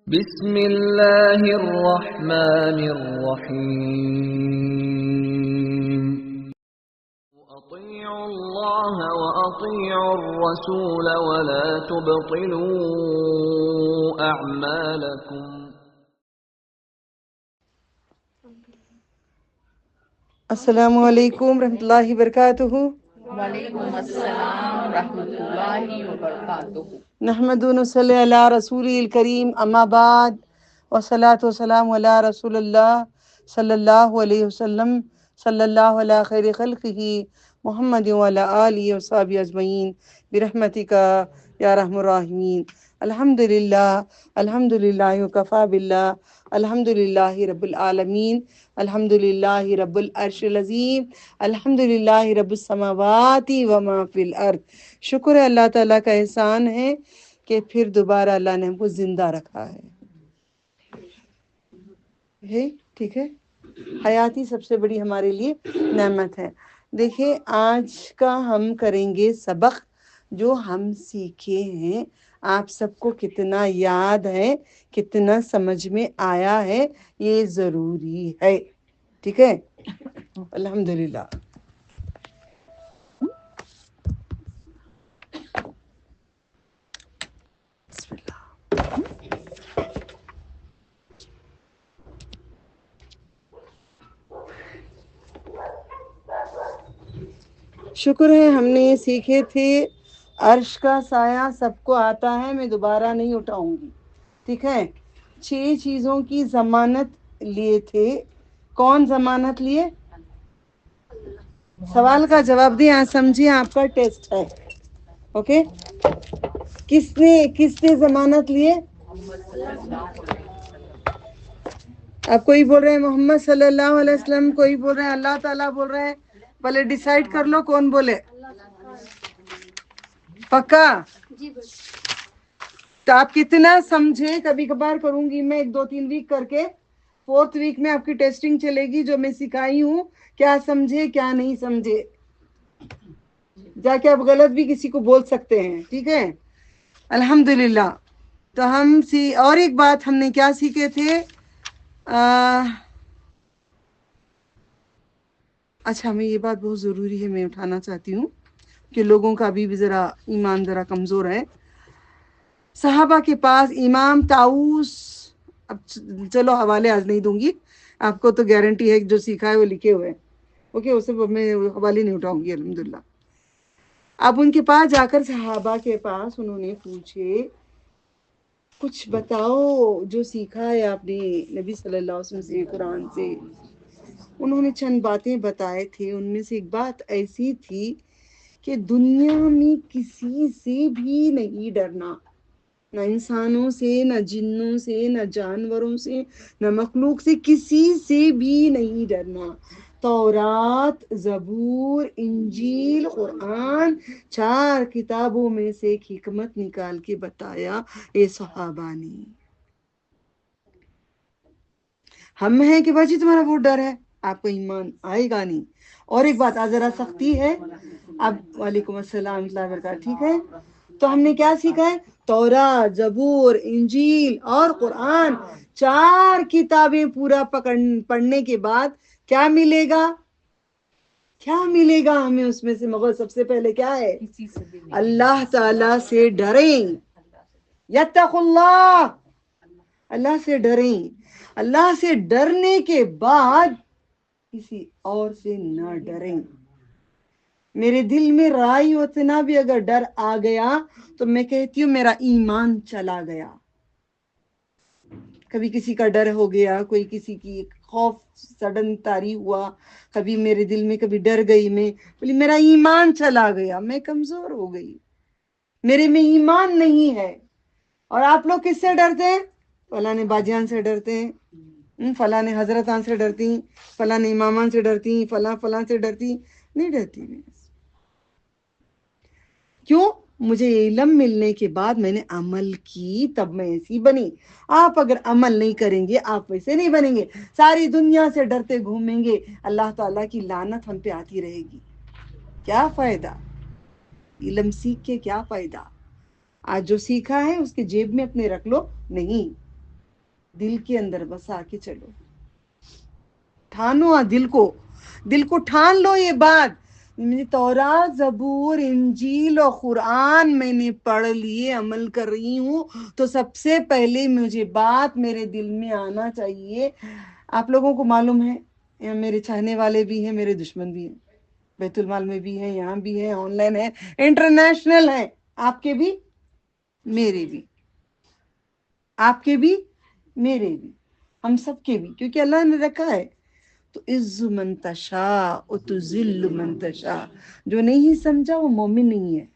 بسم اللہ الرحمن الرحیم اطیعوا اللہ واطیعوا الرسول ولا تبطلوا اعمالکم. السلام علیکم رحمۃ اللہ وبرکاتہ. وعلیکم السلام ورحمۃ اللہ وبرکاتہ. نحمد و نصلی علی رسول الکریم، اما بعد، والصلاۃ والسلام علی رسول اللہ صلی اللہ علیہ وسلم، صلی اللہ علی خیر خلقہ محمد وعلی آلہ وصحبہ اجمعین برحمتک یا ارحم الراحمین. الحمدللہ الحمدللہ وکفی باللہ الحمدللہ رب العالمین الحمدللہ رب العرش العظیم الحمدللہ رب السماوات وما فی الارض. شکر ہے اللہ تعالیٰ کا احسان ہے کہ پھر دوبارہ اللہ نے ہم کو زندہ رکھا ہے. ٹھیک ہے، حیاتی سب سے بڑی ہمارے لیے نعمت ہے. دیکھیں، آج کا ہم کریں گے سبق جو ہم سیکھے ہیں. آپ سب کو کتنا یاد ہے، کتنا سمجھ میں آیا ہے، یہ ضروری ہے. ٹھیک ہے، الحمدللہ. بسم اللہ. شکر ہے ہم نے یہ سیکھے تھے. عرش کا سایہ سب کو آتا ہے، میں دوبارہ نہیں اٹھاؤں گی. ٹھیک ہے، 6 چیزوں کی ضمانت لیے تھے. کون ضمانت لیے؟ سوال کا جواب دیں. آج سمجھیے، آپ کا ٹیسٹ ہے. اوکے، کس نے ضمانت لیے؟ اب کوئی بول رہے ہیں محمد صلی اللہ علیہ وسلم، کوئی بول رہے ہیں اللہ تعالیٰ بول رہے ہیں. پہلے ڈیسائیڈ کر لو کون بولے. پکا؟ تو آپ کتنا سمجھے؟ کبھی کبھار کروں گی میں 1-2-3 ویک کر کے. 4th ویک میں آپ کی ٹیسٹنگ چلے گی، جو میں سکھائی ہوں کیا سمجھے کیا نہیں سمجھے. جا کے آپ غلط بھی کسی کو بول سکتے ہیں. ٹھیک ہے، الحمدللہ. تو ہم اور ایک بات ہم نے کیا سیکھے تھے؟ اچھا، ہمیں یہ بات بہت ضروری ہے، میں اٹھانا چاہتی ہوں کہ لوگوں کا ابھی بھی ایمان ذرا کمزور ہے. صحابہ کے پاس امام طاؤس، اب چلو حوالے آج نہیں دوں گی، آپ کو تو گارنٹی ہے جو سیکھا ہے وہ لکھے ہوئے. اوکے، اسے میں حوالے نہیں اٹھاؤں گی الحمدللہ. اب ان کے پاس جا کر صحابہ کے پاس انہوں نے پوچھے، کچھ بتاؤ جو سیکھا ہے آپ نے نبی صلی اللہ علیہ وسلم سے، قرآن سے. انہوں نے چند باتیں بتائے تھے. ان میں سے ایک بات ایسی تھی کہ دنیا میں کسی سے بھی نہیں ڈرنا، نہ انسانوں سے، نہ جنوں سے، نہ جانوروں سے، نہ مخلوق سے، کسی سے بھی نہیں ڈرنا. تورات، زبور، انجیل، قرآن، 4 کتابوں میں سے ایک حکمت نکال کے بتایا اے صحابہ نے. ہم ہیں کہ باجی تمہارا بہت ڈر ہے، آپ کو ایمان آئے گا نہیں. اور ایک بات، آج ذرا سختی ہے. اب وعلیکم السلام ورحمۃ اللہ وبرکاتہ. ٹھیک ہے، تو ہم نے کیا سیکھا ہے؟ تورات، زبور، انجیل اور قرآن، 4 کتابیں پورا پڑھنے کے بعد کیا ملے گا؟ کیا ملے گا ہمیں اس میں سے؟ مگر سب سے پہلے کیا ہے؟ اللہ تعالی سے ڈریں. یتقوا اللہ، اللہ سے ڈریں. اللہ سے ڈرنے کے بعد کسی اور سے نہ ڈریں. میرے دل میں رائی اتنا بھی اگر ڈر آ گیا تو میں کہتی ہوں میرا ایمان چلا گیا. کبھی کسی کا ڈر ہو گیا، کوئی کسی کی خوف سڈن طاری ہوا، کبھی میرے دل میں کبھی ڈر گئی، میں بولی میرا ایمان چلا گیا، میں کمزور ہو گئی، میرے میں ایمان نہیں ہے. اور آپ لوگ کس سے ڈرتے ہیں؟ فلاں نے باجیان سے ڈرتے ہیں، فلاں نے حضرتان سے ڈرتی، فلاں نے امامان سے ڈرتی، فلاں سے ڈرتی. نہیں ڈرتی میں. کیوں؟ مجھے علم ملنے کے بعد میں نے عمل کی، تب میں ایسی بنی. آپ اگر عمل نہیں کریں گے آپ ویسے نہیں بنیں گے. ساری دنیا سے ڈرتے گھومیں گے، اللہ تعالیٰ کی لعنت ہم پہ آتی رہے گی. کیا فائدہ؟ علم سیکھ کے کیا فائدہ؟ آج جو سیکھا ہے اس کے جیب میں اپنے رکھ لو. نہیں، दिल के अंदर बसा के चलो, ठानो दिल को ठान लो ये बात, मुझे तौरात, ज़बूर, इंजील और कुरान मैंने पढ़ लिए, अमल कर रही हूँ, तो सबसे पहले मुझे बात मेरे दिल में आना चाहिए। आप लोगों को मालूम है, यहाँ मेरे चाहने वाले भी हैं, मेरे दुश्मन भी हैं, बैतुल माल में भी हैं, यहाँ भी हैं, ऑनलाइन है, इंटरनेशनल है, आपके भी मेरे भी, आपके भी मेरे भी, हम सबके भी, क्योंकि अल्लाह ने रखा है तो इज्जु मन तशा और तुजिल्लु मन तशा। जो नहीं समझा वो मोमिन नहीं है।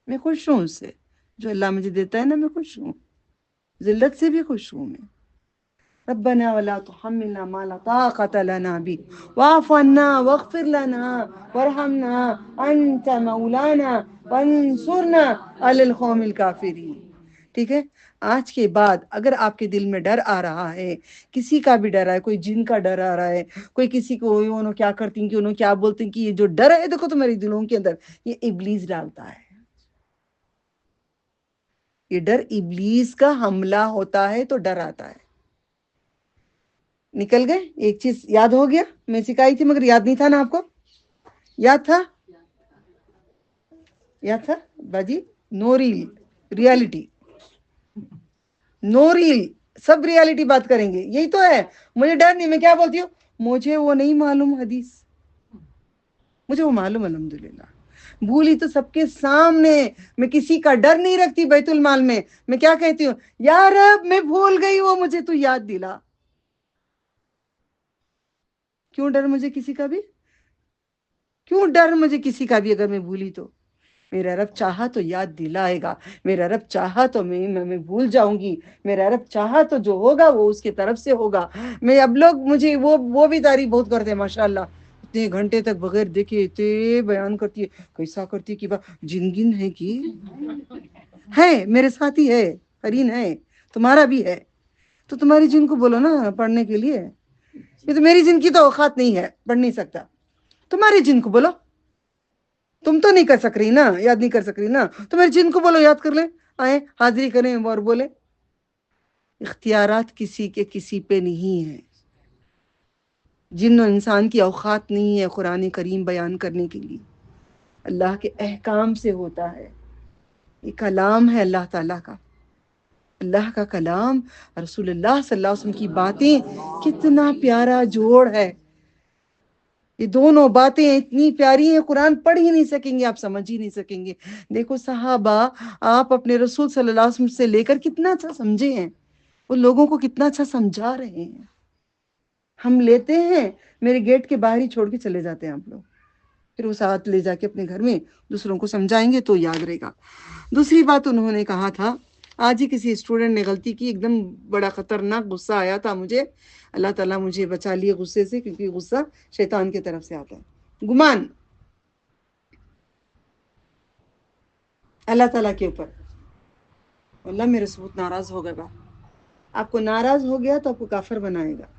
मैं खुश हूँ उससे, जो अल्लाह मुझे देता है ना, मैं खुश हूँ, जिल्लत से भी खुश हूँ मैं। रब्बना वला तुहम्मिलना मा ला ताक़त लना बि वाफ़ु अन्ना वग़फ़िर लना वरहमना अंत मौलाना वंसुरना अलल क़ौमिल काफ़िरीन। ठीक है, आज के बाद अगर आपके दिल में डर आ रहा है, किसी का भी डर है, कोई जिन का डर आ रहा है, कोई किसी को उन्होंने क्या करती हैं कि उन्होंने क्या बोलते हैं, कि ये जो डर है देखो तुम्हारे दिलों के अंदर, ये इब्लीस डालता है, ये डर इब्लीस का हमला होता है, तो डर आता है। निकल गए, एक चीज याद हो गया, मैं सिखाई थी मगर याद नहीं था ना आपको, याद था, याद था बाजी, no reel reality, no reel, सब रियलिटी बात करेंगे, यही तो है। मुझे डर नहीं, मैं क्या बोलती हूँ, मुझे वो नहीं मालूम हदीस, मुझे वो मालूम अल्हम्दुलिल्लाह, भूली तो सबके सामने, मैं किसी का डर नहीं रखती। बैतुल माल में मैं क्या कहती हूँ, यार अब मैं भूल गई, वो मुझे तू याद दिला। क्यों डर मुझे किसी का भी, क्यों डर मुझे किसी का भी, अगर मैं भूली तो मेरा रब चाहा तो याद दिलाएगा, मेरा रब चाहा तो मैं भूल जाऊंगी, मेरा रब चाहा तो जो होगा वो उसके तरफ से होगा। मैं अब लोग मुझे वो भी तारीफ बहुत करते हैं, माशाल्लाह, इतने घंटे तक बगैर देखे इतने बयान करती है, कैसा करती है कि जिनगिन है कि है, मेरे साथ ही है, करीन है, तुम्हारा भी है, तो तुम्हारी जिन को बोलो ना पढ़ने के लिए, ये तो मेरी जिन की तो औकात नहीं है, पढ़ नहीं सकता, तुम्हारी जिन को बोलो, तुम तो नहीं कर सक रही ना, याद नहीं कर सक रही ना, तो मेरे जिन को बोलो याद कर ले, आए हाजिरी करें और बोले। इख्तियारात किसी के किसी पे नहीं है, जिन और इंसान की औकात नहीं है कुरान करीम बयान करने के लिए, अल्लाह के अहकाम से होता है, ये कलाम है अल्लाह ताला का, अल्लाह का कलाम, रसूलुल्लाह सल्लल्लाहु अलैहि वसल्लम की बातें, कितना प्यारा जोड़ है, ये दोनों बातें इतनी प्यारी हैं, कुरान पढ़ ही नहीं सकेंगे, आप समझ ही नहीं सकेंगे। देखो सहाबा, आप अपने रसूल सल्लल्लाहु अलैहि वसल्लम से लेकर कितना अच्छा समझे हैं, वो लोगों को कितना अच्छा समझा रहे हैं। हम लेते हैं, मेरे गेट के बाहर ही छोड़ के चले जाते हैं आप लोग, फिर वो साथ ले जाके अपने घर में दूसरों को समझाएंगे तो याद रहेगा। दूसरी बात उन्होंने कहा था, आज ही किसी स्टूडेंट ने गलती की, एकदम बड़ा खतरनाक गुस्सा आया था मुझे, अल्लाह ताला मुझे बचा लिए गुस्से से, क्योंकि गुस्सा शैतान की तरफ से आता है, गुमान अल्लाह ताला के ऊपर। अल्लाह मेरे से बहुत नाराज हो गया, आपको नाराज हो गया तो आपको काफिर बनाएगा।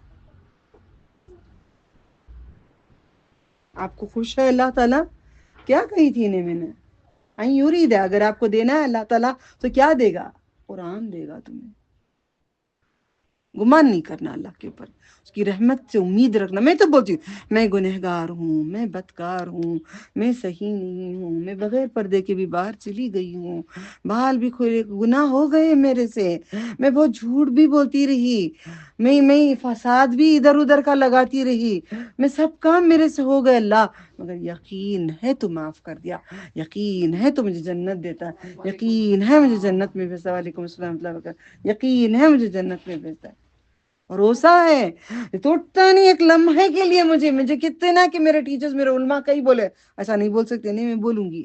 आपको खुश है अल्लाह ताला, क्या कही थी इन्हें मैंने, आई यूरीद है, अगर आपको देना है अल्लाह ताला तो क्या देगा, कुरान देगा तुम्हें। गुमान नहीं करना अल्लाह के ऊपर, उसकी रहमत से उम्मीद रखना। मैं तो बोलती हूँ मैं गुनहगार हूँ, मैं बदकार हूँ, मैं सही नहीं हूँ, मैं बगैर पर्दे के भी बाहर चली गई हूँ, बाल भी खुले, गुनाह हो गए मेरे से, मैं बहुत झूठ भी बोलती रही, मैं फसाद भी इधर उधर का लगाती रही, मैं सब काम मेरे से हो गए अल्लाह, मगर यकीन है तू माफ कर दिया, यकीन है तू मुझे जन्नत देता है, यकीन है मुझे जन्नत में भेजता, वालेकुम अस्सलाम व रहमतुल्लाह, यकीन है मुझे जन्नत में भेजता है, भरोसा है, टूटता नहीं एक लम्हे के लिए। मुझे कितना कि मेरे टीचर्स, मेरे उल्मा कई बोले ऐसा नहीं बोल सकते, नहीं मैं बोलूंगी,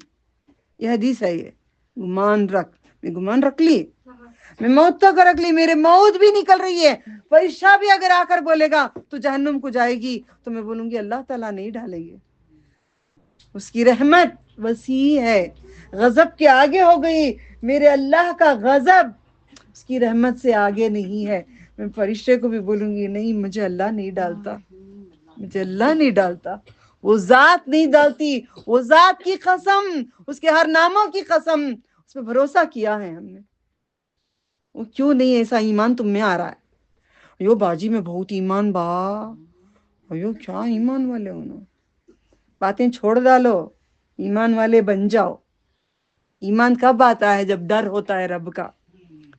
ये हदीस है, ये गुमान रख, मैं गुमान रख ली, मैं मौत तक रख ली, मेरे मौत भी निकल रही है, फरिश्ता भी अगर आकर बोलेगा तो जहन्नुम को जाएगी, तो मैं बोलूंगी अल्लाह ताला नहीं डालेंगे, उसकी रहमत वसी है, गजब के आगे हो गई, मेरे अल्लाह का गजब उसकी रहमत से आगे नहीं है। मैं फरिश्ते को भी बोलूंगी नहीं, मुझे अल्लाह नहीं डालता, मुझे अल्लाह नहीं डालता, वो जात नहीं डालती, वो जात की कसम, उसके हर नामों की कसम, उस पर भरोसा किया है हमने, वो क्यों नहीं ऐसा ईमान तुम में आ रहा है, यो बाजी में बहुत ईमान बा, अयो क्या ईमान वाले हो ना। बातें छोड़ डालो, ईमान वाले बन जाओ। ईमान कब आता है? जब डर होता है रब का,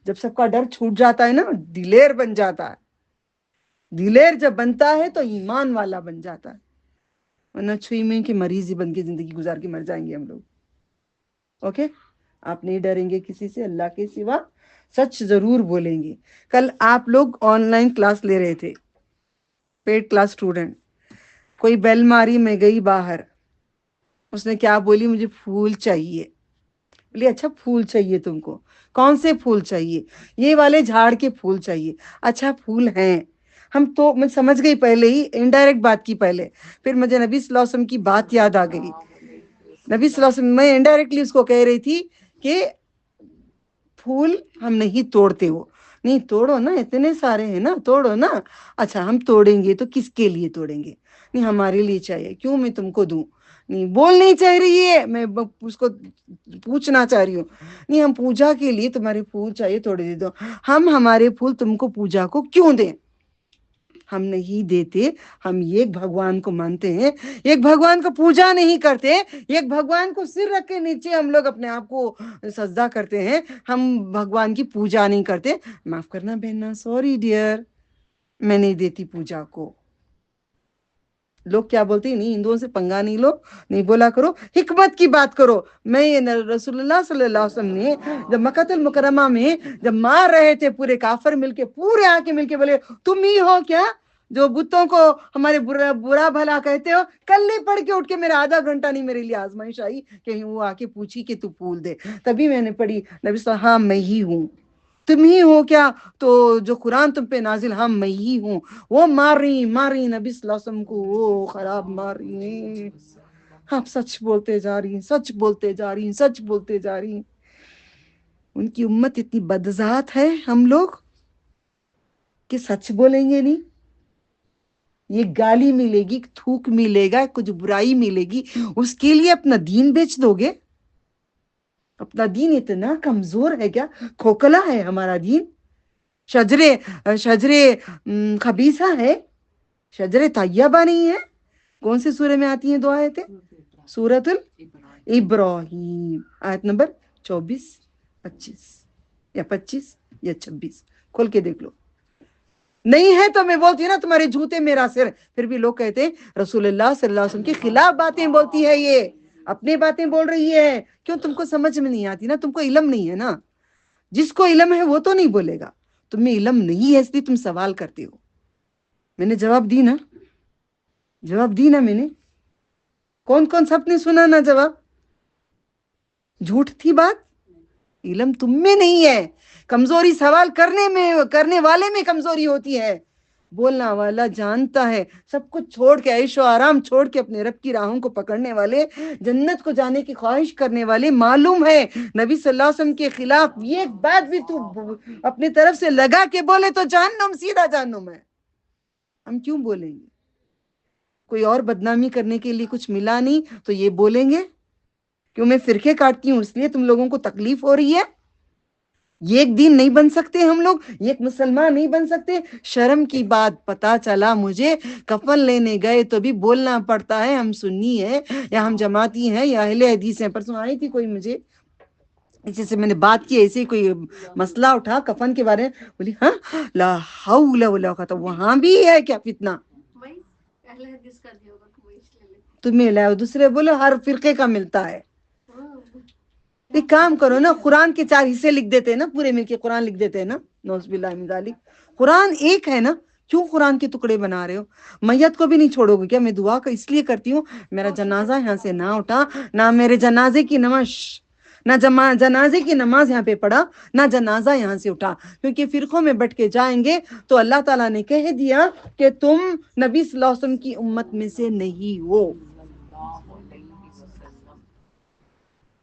जब सबका डर छूट जाता है ना, दिलेर बन जाता है। दिलेर जब बनता है तो ईमान वाला बन जाता है, वरना छुई में की मरीज ही बन के जिंदगी गुजार के मर जाएंगे हम लोग। ओके, आप नहीं डरेंगे किसी से अल्लाह के सिवा, सच जरूर बोलेंगे। कल आप लोग ऑनलाइन क्लास ले रहे थे, पेड क्लास स्टूडेंट, कोई बेल मारी, मैं गई बाहर, उसने क्या बोली, मुझे फूल चाहिए। बोली अच्छा फूल चाहिए तुमको, कौन से फूल चाहिए? ये वाले झाड़ के फूल चाहिए। अच्छा फूल हैं। हम तो, मैं समझ गई पहले ही, इनडायरेक्ट बात की पहले, फिर मुझे नबी सल्लल्लाहु अलैहि वसल्लम की बात याद आ गई। नबी सल्लल्लाहु अलैहि वसल्लम, मैं इनडायरेक्टली उसको कह रही थी कि फूल हम नहीं तोड़ते हो। नहीं तोड़ो ना, इतने सारे हैं ना, तोड़ो ना। अच्छा हम तोड़ेंगे तो किसके लिए तोड़ेंगे? नहीं हमारे लिए चाहिए। क्यों, मैं तुमको दूं? नहीं, बोल नहीं चाह रही है, मैं उसको पूछना चाह रही हूँ। नहीं हम पूजा के लिए तुम्हारे फूल चाहिए, तोड़ दे दो। हम हमारे फूल तुमको पूजा को क्यों दें? हम नहीं देते। हम एक भगवान को मानते हैं, एक भगवान को पूजा नहीं करते। एक भगवान को सिर रख के नीचे हम लोग अपने आप को सजदा करते हैं, हम भगवान की पूजा नहीं करते। माफ करना बहना, सॉरी डियर, मैं नहीं देती पूजा को। लोग क्या बोलते हैं, नहीं हिंदुओं से पंगा नहीं लो, नहीं बोला करो, हिकमत की बात करो। मैं रसूलुल्लाह सल्लल्लाहु अलैहि वसल्लम ने जब मक्कातुल मुकर्रमा में जब मार रहे थे, पूरे काफिर मिलके, पूरे आके मिलके बोले तुम ही हो क्या जो बुतों को हमारे बुरा भला कहते हो? कल ही पढ़ के उठ के, मेरा आधा घंटा नहीं, मेरे लिए आजमाइश आई कि वो आके पूछी कि तू फूल दे, तभी मैंने पढ़ी। नबी हाँ मैं ही हूँ। तुम ही हो क्या? तो जो कुरान तुम पे नाजिल, हाँ मैं ही हूँ। वो मार रही नबी सल्लल्लाहु अलैहि वसल्लम को, वो खराब मार रही है। आप सच बोलते जा रही हैं, सच बोलते जा रही हैं, सच बोलते जा रही हैं। उनकी उम्मत इतनी बदजात है हम लोग कि सच बोलेंगे नहीं। ये गाली मिलेगी, थूक मिलेगा, कुछ बुराई मिलेगी, उसके लिए अपना दीन बेच दोगे? अपना दीन इतना कमजोर है क्या? खोखला है हमारा दीन? शजरे शजरे खबीसा है, शजरे तैयबा नहीं है। कौन से सूरे में आती हैं दो आयतें? सूरतुल इब्राहिम, आयत नंबर 24, 25 या 25 या 26, खोल के देख लो। नहीं है तो मैं बोलती हूँ ना, तुम्हारे जूते मेरा सिर। फिर भी लोग कहते हैं रसूलुल्लाह सल्लल्लाहु अलैहि वसल्लम के खिलाफ बातें बोलती है, ये अपनी बातें बोल रही है। क्यों? तुमको समझ में नहीं आती ना, तुमको इल्म नहीं है ना। जिसको इल्म है वो तो नहीं बोलेगा, तुम्हें इल्म नहीं है इसलिए तुम सवाल करते हो। मैंने जवाब दी ना, जवाब दी ना मैंने। कौन कौन सबने सुना ना जवाब? झूठ थी बात? इल्म तुम में नहीं है, कमजोरी सवाल करने में, करने वाले में कमजोरी होती है। बोलना वाला जानता है, सब कुछ छोड़ के, ऐशो आराम छोड़ के अपने रब की राहों को पकड़ने वाले, जन्नत को जाने की ख्वाहिश करने वाले, मालूम है नबी सल्लल्लाहु अलैहि वसल्लम के खिलाफ ये बात भी तू अपनी तरफ से लगा के बोले तो जहन्नुम, सीधा जहन्नुम है। हम क्यों बोलेंगे? कोई और बदनामी करने के लिए कुछ मिला नहीं तो ये बोलेंगे? क्यों मैं फिरके काटती हूँ इसलिए तुम लोगों को तकलीफ हो रही है? एक दिन नहीं बन सकते हम लोग, एक मुसलमान नहीं बन सकते? शर्म की बात पता चला मुझे, कफन लेने गए तो भी बोलना पड़ता है हम सुन्नी है या हम जमाती हैं या अहले हदीस हैं। परसों आई थी कोई मुझे, इसी से मैंने बात की, ऐसे कोई मसला उठा कफन के बारे में, बोली हाँ ला हौला वला कुव्वता, वहां भी है क्या फितना? तुम्हें लाओ, दूसरे बोलो हर फिरके का मिलता है। एक काम करो ना, कुरान के 4 हिस्से लिख देते हैं ना, पूरे मिलके कुरान लिख देते हैं ना, नौज़ुबिल्लाहि मिन ज़ालिक। कुरान एक है ना, क्यों कुरान के टुकड़े बना रहे हो? मैयत को भी नहीं छोड़ोगे क्या? मैं दुआ का इसलिए करती हूँ, मेरा जनाजा यहाँ से ना उठा, ना मेरे जनाजे की नमाज, ना जनाजे की नमाज यहाँ पे पढ़ा, ना जनाजा यहाँ से उठा, क्योंकि फिरकों में बट के जाएंगे तो अल्लाह ताला ने कह दिया कि तुम नबी सल्लल्लाहु अलैहि वसल्लम की उम्मत में से नहीं हो।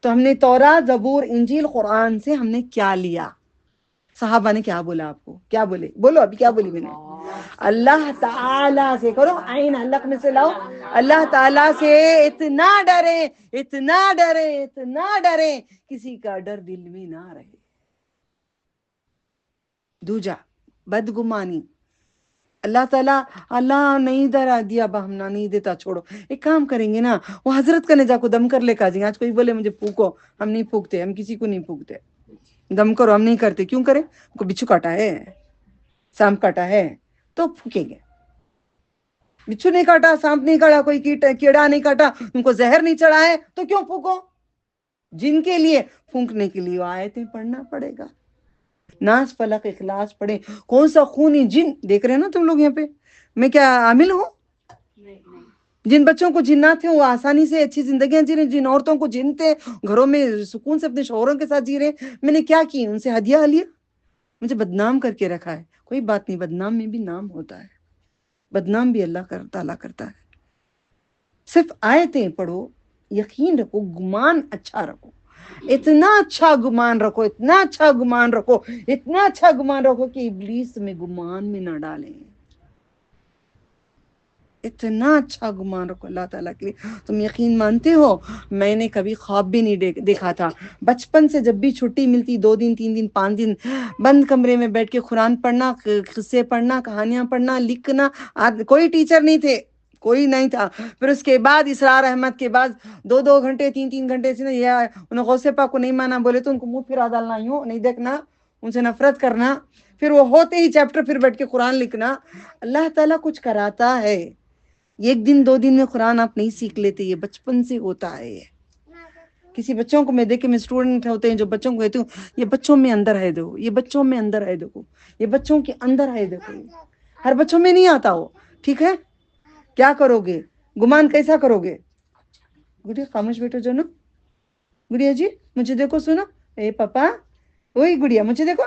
तो हमने तौरात, ज़बूर, इंजील, कुरान से हमने क्या लिया? सहाबा ने क्या बोला आपको? क्या बोले? बोलो अभी क्या बोली मैंने? अल्लाह ताला से करो, आइन हलक में से लाओ, अल्लाह ताला से इतना डरे, इतना डरे, इतना डरे, किसी का डर दिल में ना रहे। दूजा, बदगुमानी, اللہ تعالیٰ اللہ نہیں دیا بہمنا نہیں دیتا چھوڑو. ایک کام کریں گے نا, وہ حضرت کا نجا کو دم کر لے کا جائیں. آج کوئی بولے مجھے پھونکو, ہم نہیں پھونکتے, ہم کسی کو نہیں پھونکتے. دم کرو, ہم نہیں کرتے. کیوں کریں؟ کو بچھو کاٹا ہے, سانپ کاٹا ہے تو پھونکیں گے. بچھو نہیں کاٹا, سانپ نہیں کاٹا, کوئی کیڑا نہیں کاٹا, ان کو زہر نہیں چڑھا ہے تو کیوں پھونکو؟ جن کے لیے پھونکنے کے لیے آیتیں پڑھنا پڑے گا. ناس فلق اخلاص پڑھیں. کون سا خونی جن دیکھ رہے ہیں نا تم لوگ یہاں پہ, میں کیا عامل ہوں؟ جن بچوں کو جنات ہیں وہ آسانی سے اچھی زندگیاں جی رہے ہیں. جن عورتوں کو جن تھے گھروں میں سکون سے اپنے شوہروں کے ساتھ جی رہے ہیں, میں نے کیا کی؟ ان سے ہدیہ لیا, مجھے بدنام کر کے رکھا ہے. کوئی بات نہیں, بدنام میں بھی نام ہوتا ہے, بدنام بھی اللہ تعالیٰ کرتا ہے. صرف آیتیں پڑھو, یقین رکھو, گمان اچھا رکھو, اتنا اچھا گمان رکھو, اتنا اچھا گمان رکھو, اتنا اچھا گمان رکھو کہ ابلیس میں گمان میں نہ ڈالیں. اتنا اچھا گمان رکھو اللہ تعالیٰ کے لیے. تم یقین مانتے ہو میں نے کبھی خواب بھی نہیں دیکھا تھا. بچپن سے جب بھی چھٹی ملتی, 2 دن 3 دن 5 دن, بند کمرے میں بیٹھ کے قرآن پڑھنا, قصے پڑھنا, کہانیاں پڑھنا, لکھنا. کوئی ٹیچر نہیں تھے, کوئی نہیں تھا. پھر اس کے بعد اسرار احمد کے بعد 2 گھنٹے 3 گھنٹے سے انہیں غوث پاک کو نہیں مانا بولے تو ان کو منہ پھرا ڈالنا, یوں نہیں دیکھنا, ان سے نفرت کرنا. پھر وہ ہوتے ہی چیپٹر پھر بیٹھ کے قرآن لکھنا. اللہ تعالیٰ کچھ کراتا ہے. 1 دن 2 دن میں قرآن آپ نہیں سیکھ لیتے, یہ بچپن سے ہوتا ہے. کسی بچوں کو میں دیکھے, میں اسٹوڈنٹ ہوتے ہیں جو بچوں کو کہتی ہوں یہ بچوں میں اندر ہے, دیکھو یہ بچوں میں اندر ہے, دیکھو یہ بچوں کے اندر ہے, دیکھو ہر بچوں میں نہیں آتا ہو. ٹھیک ہے, کیا کرو گے؟ گمان کیسا کرو گے؟ گڑیا خاموش بیٹھو جو نا, گڑیا جی مجھے دیکھو, سنو, اے پاپا, وہی گڑیا مجھے دیکھو,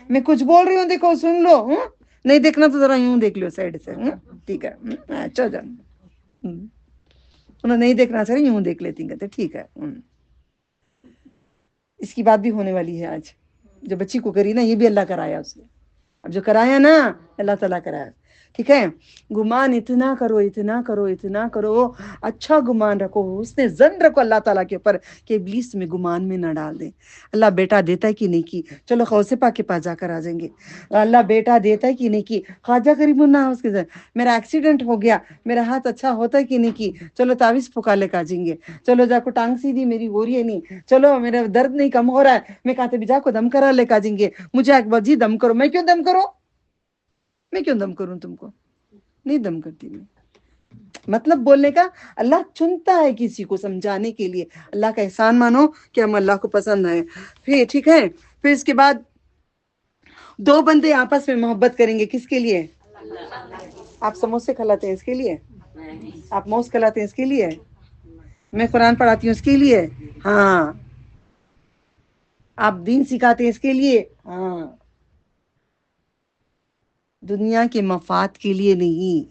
میں کچھ بول رہی ہوں, دیکھو سن لو. نہیں دیکھنا تو ذرا یوں دیکھ لو سائڈ سے. ٹھیک ہے, اچھا جان, انہیں نہیں دیکھنا سر, یوں دیکھ لیتی کہتے ٹھیک ہے. اس کی بات بھی ہونے والی ہے آج, جو بچی کو کری نا یہ بھی اللہ کرایا اس نے. اب جو کرایا نا اللہ تعالیٰ کرایا. ٹھیک ہے, گمان اتنا کرو, اتنا کرو, اتنا کرو, اچھا گمان رکھو, اس نے زن رکھو اللہ تعالیٰ کے اوپر کہ ابلیس میں گمان میں نہ ڈال دیں. اللہ بیٹا دیتا ہے کہ نہیں کی, چلو غوث پاک کے پاس جا کر آ جائیں گے. اللہ بیٹا دیتا ہے کہ نہیں کی, خواجہ کریم اللہ اس کے ساتھ, میرا ایکسیڈنٹ ہو گیا, میرا ہاتھ اچھا ہوتا ہے کہ نہیں کی, چلو تعویذ پھکا لے کا جائیں گے. چلو جا کو ٹانگ سیدھی میری ہو رہی ہے نہیں, چلو میرا درد نہیں کم ہو رہا ہے, میں کہتے بھی جا کو دم کرا لے کا جائیں گے. مجھے ایک بار جی دم کرو. میں کیوں دم کروں, میں کیوں دم کروں تم کو؟ نہیں دم کرتی میں. مطلب بولنے کا, اللہ چنتا ہے کسی کو سمجھانے کے لیے. اللہ کا احسان مانو کہ ہم اللہ کو پسند آئے. پھر ٹھیک ہے, پھر اس کے بعد 2 بندے آپس میں محبت کریں گے, کس کے لیے؟ آپ سموسے کھلاتے ہیں اس کے لیے, آپ موز کھلاتے ہیں اس کے لیے, میں قرآن پڑھاتی ہوں اس کے لیے, ہاں, آپ دین سکھاتے ہیں اس کے لیے, ہاں. دنیا کے مفاد کے لیے نہیں,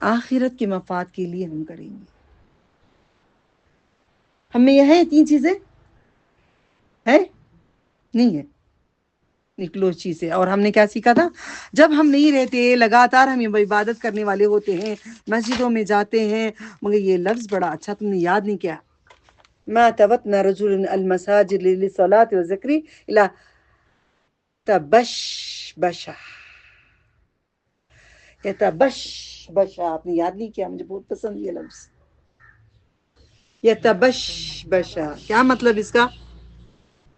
آخرت کے مفاد کے لیے ہم کریں گے. ہم میں یہ ہے 3 چیزیں ہے نہیں ہے, نکلو اس چیز سے. اور ہم نے کیا سیکھا تھا؟ جب ہم نہیں رہتے لگاتار ہم عبادت کرنے والے ہوتے ہیں, مسجدوں میں جاتے ہیں, مگر یہ لفظ بڑا اچھا تم نے یاد نہیں کیا, ما توتنا رجل المساجد للصلاة والذکر الا تبشبشا. یتبشبشا آپ نے یاد نہیں کیا, مجھے بہت پسند یہ لفظ یتبشبشا. کیا مطلب اس کا؟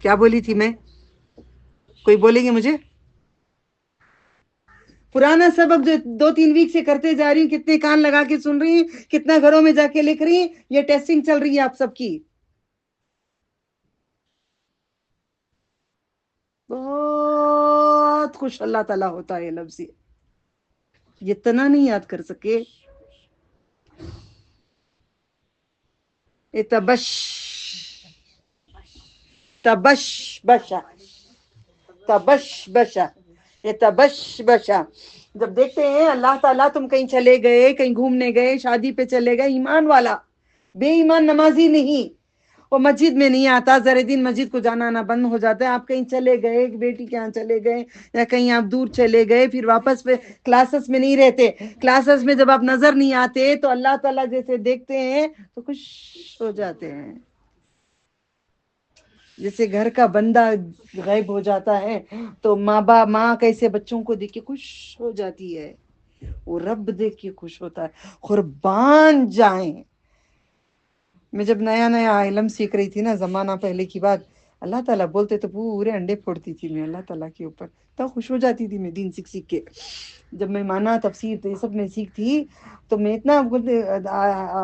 کیا بولی تھی میں؟ کوئی بولیں گے مجھے؟ پرانا سبق جو 2-3 ویک سے کرتے جا رہی ہوں, کتنے کان لگا کے سن رہی ہیں, کتنا گھروں میں جا کے لکھ رہی ہیں, یہ ٹیسٹنگ چل رہی ہے آپ سب کی. بہت خوش اللہ تعالیٰ ہوتا ہے یہ لفظ, یہ اتنا نہیں یاد کر سکے. تبش بشا, تبش بشا, یہ تبش بشا. جب دیکھتے ہیں اللہ تعالیٰ تم کہیں چلے گئے, کہیں گھومنے گئے, شادی پہ چلے گئے, ایمان والا, بے ایمان نمازی نہیں, وہ مسجد میں نہیں آتا, ذرا دن مسجد کو جانا آنا بند ہو جاتا ہے. آپ کہیں چلے گئے, بیٹی کے یہاں چلے گئے, یا کہیں آپ دور چلے گئے, پھر واپس پہ کلاسز میں نہیں رہتے, کلاسز میں جب آپ نظر نہیں آتے تو اللہ تعالیٰ جیسے دیکھتے ہیں تو خوش ہو جاتے ہیں. جیسے گھر کا بندہ غائب ہو جاتا ہے تو ماں کیسے بچوں کو دیکھ کے خوش ہو جاتی ہے. وہ رب دیکھ کے خوش ہوتا ہے. قربان جائیں. میں جب نیا نیا علم سیکھ رہی تھی نا، زمانہ پہلے کی بات، اللہ تعالیٰ بولتے تو پورے انڈے پھوڑتی تھی میں اللہ تعالیٰ کے اوپر. تو خوش ہو جاتی تھی میں دین سیکھ سیکھ کے. جب میں مانا تفسیر تو یہ سب میں سیکھتی تو میں اتنا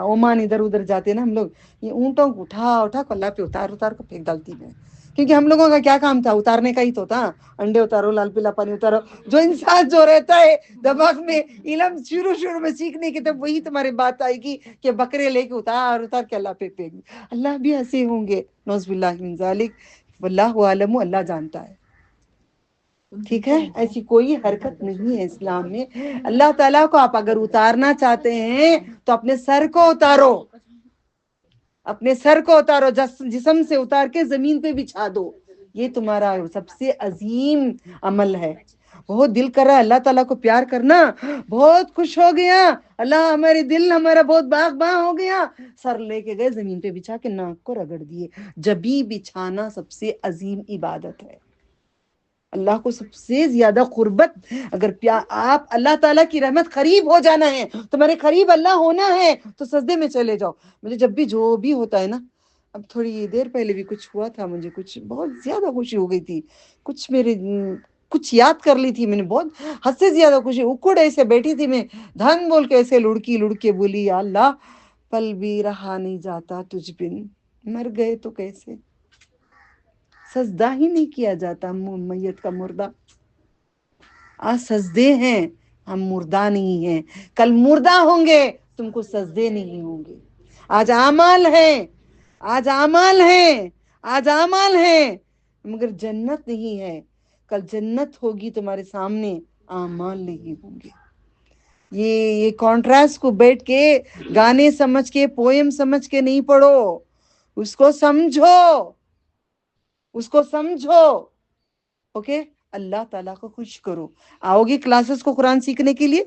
عمان ادھر ادھر جاتے نا ہم لوگ، یہ اونٹوں کو اٹھا اٹھا کو اللہ پہ اتار اتار کو پھینک ڈالتی میں. کیونکہ ہم لوگوں کا کیا کام تھا؟ اتارنے کا ہی تو تھا. انڈے اتارو، لال پیلا پانی اتارو. جو انسان جو رہتا ہے دماغ میں علم شروع میں سیکھنے کی، تب وہی تمہاری بات آئے گی کہ بکرے لے کے اتار اتار کے اللہ پہ پھینک. اللہ بھی ہنسے ہوں گے، نعوذ باللہ من ذالک. واللہ عالم، اللہ جانتا ہے. ٹھیک ہے، ایسی کوئی حرکت نہیں ہے اسلام میں. اللہ تعالیٰ کو آپ اگر اتارنا چاہتے ہیں تو اپنے سر کو اتارو، اپنے سر کو اتارو، جسم سے اتار کے زمین پہ بچھا دو. یہ تمہارا سب سے عظیم عمل ہے. بہت دل کر رہا ہے اللہ تعالیٰ کو پیار کرنا، بہت خوش ہو گیا، اللہ ہمارے دل ہمارا بہت باغ باغ ہو گیا، سر لے کے گئے زمین پہ بچھا کے ناک کو رگڑ دیے. جبھی بچھانا سب سے عظیم عبادت ہے. اللہ کو سب سے زیادہ قربت، اگر آپ اللہ تعالیٰ کی رحمت قریب ہو جانا ہے، تمہارے قریب اللہ ہونا ہے، تو سجدے میں چلے جاؤ. مجھے جب بھی جو بھی ہوتا ہے نا، اب تھوڑی دیر پہلے بھی کچھ ہوا تھا، مجھے کچھ بہت زیادہ خوشی ہو گئی تھی، کچھ یاد کر لی تھی میں نے، بہت حد سے زیادہ خوشی. اکڑ ایسے بیٹھی تھی میں، دھن بول کے ایسے لڑکی بولی، یا اللہ پل بھی رہا نہیں جاتا تجھ بن، مر گئے تو کیسے. سجدہ ہی نہیں کیا جاتا میت کا مردہ. آج سجدے ہیں، ہم مردہ نہیں ہیں. کل مردہ ہوں گے، تم کو سجدے نہیں ہوں گے. آج اعمال ہیں، آج اعمال ہیں، آج اعمال ہیں، مگر جنت نہیں ہے. کل جنت ہوگی تمہارے سامنے، اعمال نہیں ہوں گے. یہ کانٹراسٹ کو بیٹھ کے گانے سمجھ کے، پوئم سمجھ کے نہیں پڑھو، اس کو سمجھو، اس کو سمجھو. اوکے، اللہ تعالیٰ کو خوش کرو. آؤ گے کلاسز کو قرآن سیکھنے کے لیے؟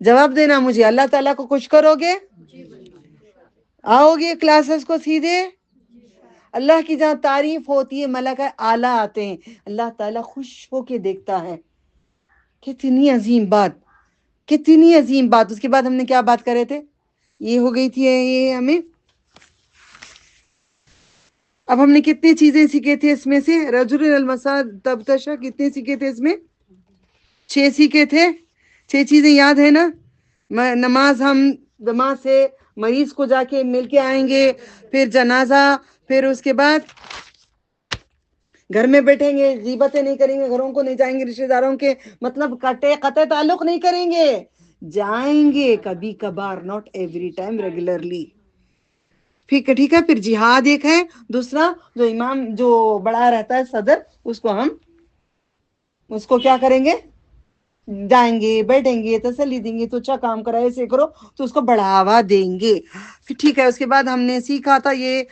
جواب دینا مجھے، اللہ تعالیٰ کو خوش کرو گے؟ آؤ گے کلاسز کو سیدھے؟ اللہ کی جہاں تعریف ہوتی ہے، ملائکہ اعلیٰ آتے ہیں، اللہ تعالیٰ خوش ہو کے دیکھتا ہے. کتنی عظیم بات، کتنی عظیم بات. اس کے بعد ہم نے کیا بات کرے تھے؟ یہ ہو گئی تھی یہ ہمیں. اب ہم نے کتنی چیزیں سیکھے تھے اس میں سے؟ رجل المسا تبتشا کتنے سیکھے تھے اس میں؟ 6 سیکھے تھے. 6 چیزیں یاد ہے نا؟ نماز، ہم جماعت سے مریض کو جا کے مل کے آئیں گے، پھر جنازہ، پھر اس کے بعد گھر میں بیٹھیں گے، غیبتیں نہیں کریں گے، گھروں کو نہیں جائیں گے، رشتہ داروں کے مطلب قطع تعلق نہیں کریں گے. جائیں گے کبھی کبھار، ناٹ ایوری ٹائم، ریگولرلی. ٹھیک ہے. پھر جہاد ایک ہے. دوسرا جو امام جو بڑا رہتا ہے، صدر، اس کو کیا کریں گے؟ جائیں گے، بیٹھیں گے، تسلی دیں گے، تو اچھا کام کرا، ایسے کرو، تو اس کو بڑھاوا دیں گے. ٹھیک ہے. اس کے بعد ہم نے سیکھا تھا یہ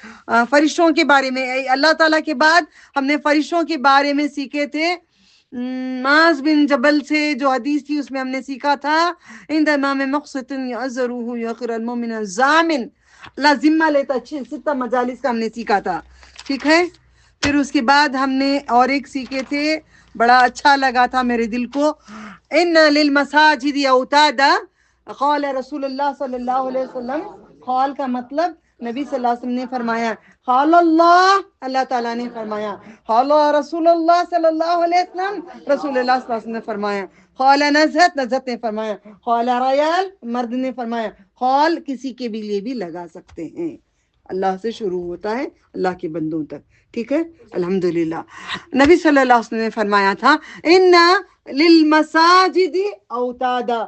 فرشتوں کے بارے میں. اللہ تعالیٰ کے بعد ہم نے فرشتوں کے بارے میں سیکھے تھے. معاذ بن جبل سے جو حدیث تھی، اس میں ہم نے سیکھا تھا عند امام مقسط یعذره یقر المؤمن الضامن، اللہ ذمہ لیتا. 6 مجالس کا ہم نے سیکھا تھا. ٹھیک ہے. پھر اس کے بعد ہم نے اور ایک سیکھے تھے، بڑا اچھا لگا تھا میرے دل کو. ان للمساجد اوتادا قال رسول اللہ صلی اللہ علیہ وسلم. قال کا مطلب نبی صلی اللہ علیہ وسلم نے فرمایا، قال اللہ تعالیٰ نے فرمایا، قال رسول اللہ صلی اللہ علیہ وسلم، رسول اللہ صلی اللہ علیہ وسلم نے فرمایا، قال نزہت نے فرمایا، قال ریال مرد نے فرمایا، قال کسی کے بھی لیے بھی لگا سکتے ہیں. اللہ سے شروع ہوتا ہے اللہ کے بندوں تک. ٹھیک ہے. الحمدللہ. نبی صلی اللہ علیہ وسلم نے فرمایا تھا ان للمساجد اوتادا.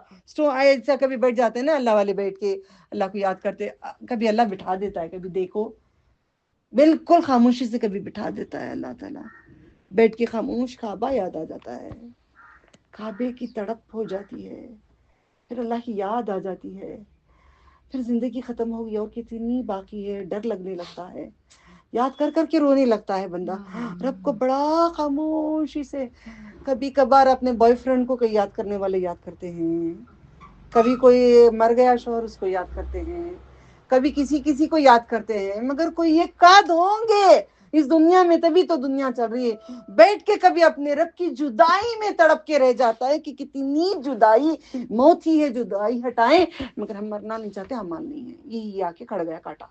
ایسا کبھی بیٹھ جاتے ہیں نا اللہ والے، بیٹھ کے اللہ کو یاد کرتے، کبھی اللہ بٹھا دیتا ہے، کبھی دیکھو بالکل خاموشی سے کبھی بٹھا دیتا ہے اللہ تعالیٰ، بیٹھ کے خاموش کعبہ یاد آ جاتا ہے، کعبے کی تڑپ ہو جاتی ہے، پھر اللہ کی یاد آ جاتی ہے، پھر زندگی ختم ہو گئی اور کتنی باقی ہے، ڈر لگنے لگتا ہے، یاد کر کر کے رونے لگتا ہے بندہ رب کو بڑا خاموشی سے. کبھی کبھار اپنے بوائے فرینڈ کو کوئی یاد کرنے والے یاد کرتے ہیں، کبھی کوئی مر گیا شوہر اس کو یاد کرتے ہیں، کبھی کسی کو یاد کرتے ہیں، مگر کوئی ایک قاد ہوں گے इस दुनिया में, तभी तो दुनिया चल रही है। बैठ के कभी अपने रब की जुदाई में तड़प के रह जाता है कि कितनी जुदाई, मौत ही है जुदाई हटाए, मगर हम मरना नहीं चाहते, हम मान नहीं है। यही आके खड़ गया कांटा।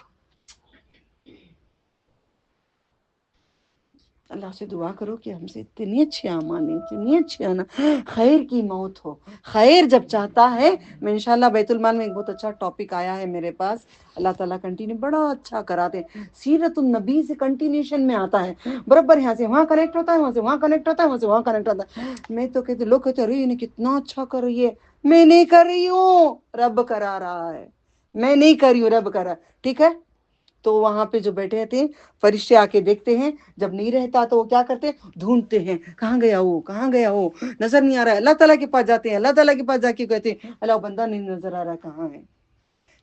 अल्लाह से दुआ करो कि हमसे इतनी अच्छी आमानी, इतनी अच्छी आना, खैर की मौत हो। खैर जब चाहता है, मैं इंशाल्लाह बैतुल माल में एक बहुत अच्छा टॉपिक आया है मेरे पास, अल्लाह ताला कंटिन्यू बड़ा अच्छा कराते हैं। सीरतुन नबी से कंटिन्यूशन में आता है, बराबर यहाँ से वहाँ कनेक्ट होता है, वहाँ से वहाँ कनेक्ट होता है, वहाँ से वहाँ कनेक्ट होता है। मैं तो कहते, लोग कहते अरे इन्हें कितना अच्छा कर रही है। मैं नहीं कर रही हूँ, रब करा रहा है, मैं नहीं कर रही हूँ, रब करा। ठीक है, तो वहां पे जो बैठे थे फरिश्ते आके देखते हैं, जब नहीं रहता तो वो क्या करते हैं, ढूंढते हैं, कहाँ गया वो, कहाँ गया वो, नजर नहीं आ रहा है। अल्लाह ताला के पास जाते हैं, अल्लाह ताला के पास जाके कहते हैं अल्लाह बंदा नहीं नजर आ रहा, कहाँ है,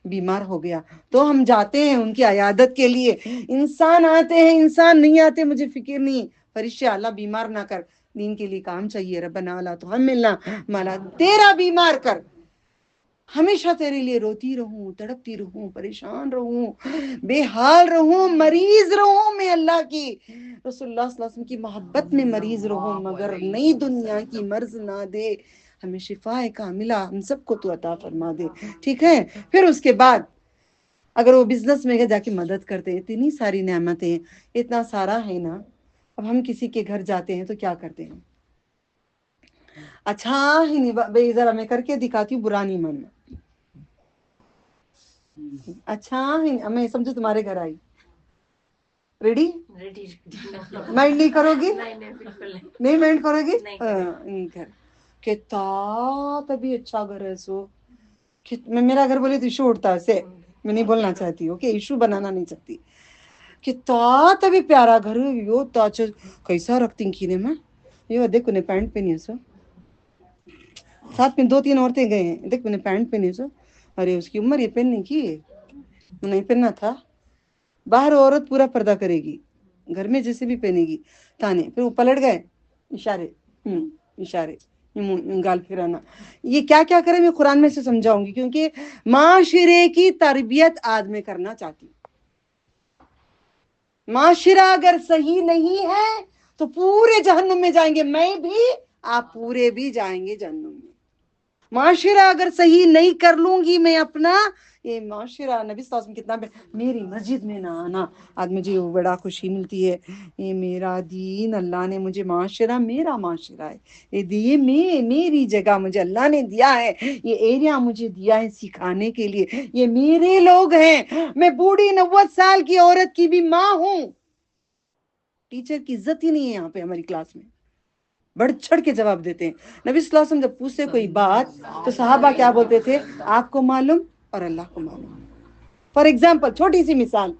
बीमार हो गया। तो हम जाते हैं उनकी अयादत के लिए। इंसान आते हैं, इंसान नहीं आते, मुझे फिक्र नहीं। फरिश्ते अल्लाह बीमार ना कर, दीन के लिए काम चाहिए, रब्बना वाला तो हम मिलना माला, तेरा बीमार कर, हमेशा तेरे लिए रोती रहूं, तड़पती रहूं, परेशान रहूं, बेहाल रहूं, मरीज रहूं मैं अल्लाह की, रसूलुल्लाह सल्लल्लाहु अलैहि वसल्लम की मोहब्बत में मरीज रहूं, मगर नई दुनिया की मर्ज ना दे, हमें शिफाए कामिला हम सबको तो अता फरमा दे। ठीक है, फिर उसके बाद अगर वो बिजनेस में जाके मदद करते हैं, इतनी सारी नेमतें, इतना सारा है ना। अब हम किसी के घर जाते हैं तो क्या करते हैं, अच्छा ही नहीं, जरा मैं करके दिखाती हूँ, बुरा नहीं मानना, अच्छा ही मैं समझो तुम्हारे घर आई, रेडी माइंड नहीं करोगी, नहीं माइंड करोगी, नहीं कर कितना तभी अच्छा घर है सो, मैं मेरा घर बोले तो इशू उठता है से, मैं नहीं बोलना चाहती हूँ कि इशू बनाना नहीं चाहती। कितना तभी प्यारा घर यो ताच कैसा रखती कीने में, यो देख उन्हें पैंट पहनी है सो, साथ में 2-3 औरतें गए हैं, देख उन्हें पैंट पहनी सो, अरे उसकी उम्र ये पहनने की है, नहीं पहनना था। बाहर औरत पूरा पर्दा करेगी, घर में जैसे भी पहनेगी ताने, फिर वो पलट गए, इशारे इशारे, गाल फिराना, ये क्या क्या करे मैं कुरान में से समझाऊंगी, क्योंकि माशरे की तरबियत आज मैं करना चाहती हूँ। माशरा अगर सही नहीं है तो पूरे जहन्नुम में जाएंगे, मैं भी आप पूरे भी जाएंगे जहन्नुम में। माशरा अगर सही नहीं कर लूंगी मैं अपना, ये माशरा, नबी सल्लल्लाहु अलैहि वसल्लम कितना, मेरी मस्जिद में ना आना आज मुझे बड़ा खुशी मिलती है, ये मेरा दीन अल्लाह ने मुझे, माशरा मेरा माशरा है, ये दिए मेरी जगह मुझे अल्लाह ने दिया है, ये एरिया मुझे दिया है सिखाने के लिए, ये मेरे लोग हैं, मैं बूढ़ी 90 साल की औरत की भी माँ हूँ। टीचर की इज्जत ही नहीं है यहाँ पे हमारी क्लास में, बढ़ चढ़ के जवाब देते हैं। नबी सल्लल्लाहु अलैहि वसल्लम जब पूछते कोई बात तो सहाबा क्या बोलते थे, आपको मालूम और अल्लाह को मालूम। फॉर एग्जाम्पल, छोटी सी मिसाल,